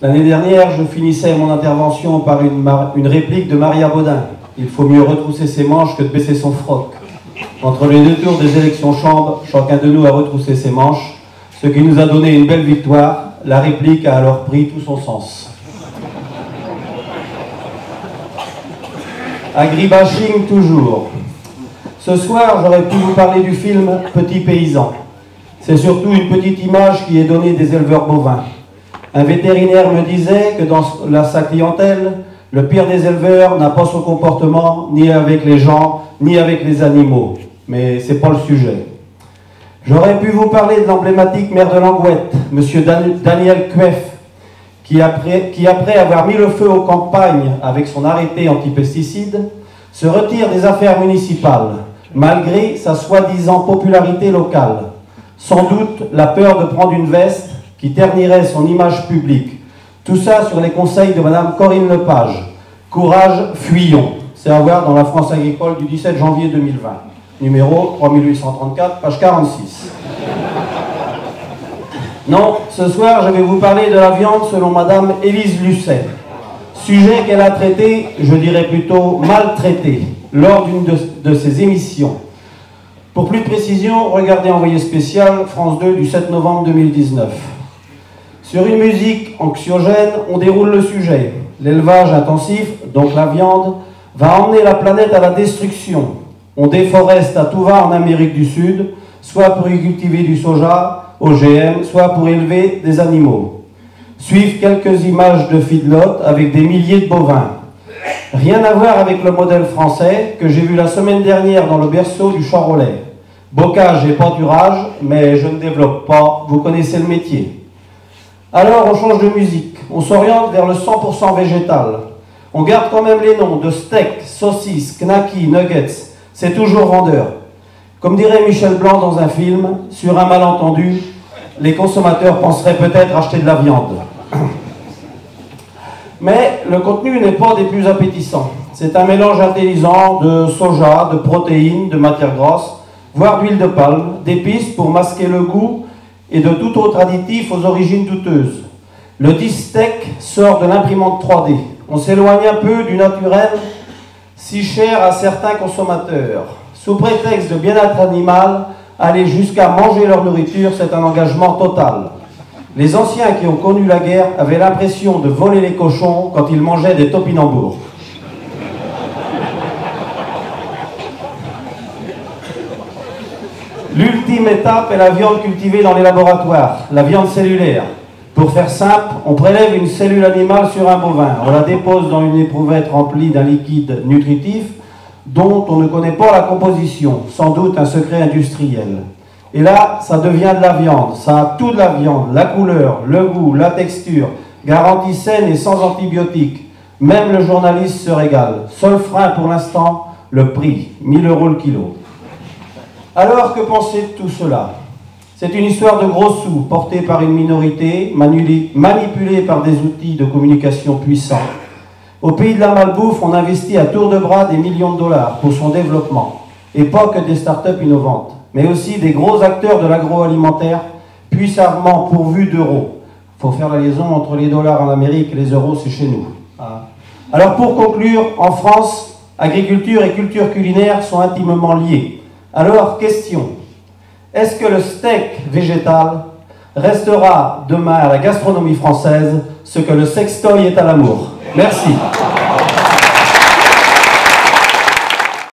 L'année dernière, je finissais mon intervention par une réplique de Maria Baudin. Il faut mieux retrousser ses manches que de baisser son froc. Entre les deux tours des élections chambres, chacun de nous a retroussé ses manches, ce qui nous a donné une belle victoire. La réplique a alors pris tout son sens. Agribashing toujours. Ce soir, j'aurais pu vous parler du film Petit paysan. C'est surtout une petite image qui est donnée des éleveurs bovins. Un vétérinaire me disait que dans sa clientèle, le pire des éleveurs n'a pas son comportement ni avec les gens, ni avec les animaux. Mais c'est pas le sujet. J'aurais pu vous parler de l'emblématique maire de Langouette, M. Daniel Cueff, qui après avoir mis le feu aux campagnes avec son arrêté anti-pesticides, se retire des affaires municipales, malgré sa soi-disant popularité locale. Sans doute la peur de prendre une veste qui ternirait son image publique. Tout ça sur les conseils de Mme Corinne Lepage. Courage, fuyons. C'est à voir dans la France agricole du 17 janvier 2020. Numéro 3834, page 46. Non, ce soir, je vais vous parler de la viande selon Mme Élise Lucet. Sujet qu'elle a traité, je dirais plutôt maltraité, lors d'une de ses émissions. Pour plus de précision, regardez Envoyé spécial, France 2, du 7 novembre 2019. Sur une musique anxiogène, on déroule le sujet. L'élevage intensif, donc la viande, va emmener la planète à la destruction. On déforeste à tout va en Amérique du Sud, soit pour y cultiver du soja, OGM, soit pour élever des animaux. Suivent quelques images de feedlot avec des milliers de bovins. Rien à voir avec le modèle français que j'ai vu la semaine dernière dans le berceau du Charolais. Bocage et pâturage, mais je ne développe pas, vous connaissez le métier. Alors on change de musique, on s'oriente vers le 100% végétal. On garde quand même les noms de steak, saucisses, knacky, nuggets, c'est toujours vendeur. Comme dirait Michel Blanc dans un film, sur un malentendu, les consommateurs penseraient peut-être acheter de la viande. Mais le contenu n'est pas des plus appétissants. C'est un mélange intelligent de soja, de protéines, de matières grasses, voire d'huile de palme, d'épices pour masquer le goût et de tout autre additif aux origines douteuses. Le disque steak sort de l'imprimante 3D. On s'éloigne un peu du naturel, si cher à certains consommateurs. Sous prétexte de bien-être animal, aller jusqu'à manger leur nourriture, c'est un engagement total. Les anciens qui ont connu la guerre avaient l'impression de voler les cochons quand ils mangeaient des topinambours. L'ultime étape est la viande cultivée dans les laboratoires, la viande cellulaire. Pour faire simple, on prélève une cellule animale sur un bovin, on la dépose dans une éprouvette remplie d'un liquide nutritif dont on ne connaît pas la composition, sans doute un secret industriel. Et là, ça devient de la viande, ça a tout de la viande, la couleur, le goût, la texture, garantie saine et sans antibiotiques. Même le journaliste se régale. Seul frein pour l'instant, le prix, 1000 € le kilo. Alors, que penser de tout cela? C'est une histoire de gros sous, portée par une minorité, manipulée par des outils de communication puissants. Au pays de la malbouffe, on investit à tour de bras des millions de dollars pour son développement. Et pas que des startups innovantes, mais aussi des gros acteurs de l'agroalimentaire, puissamment pourvus d'euros. Il faut faire la liaison entre les dollars en Amérique et les euros, c'est chez nous. Alors pour conclure, en France, agriculture et culture culinaire sont intimement liées. Alors, question, est-ce que le steak végétal restera demain à la gastronomie française ce que le sextoy est à l'amour? Merci.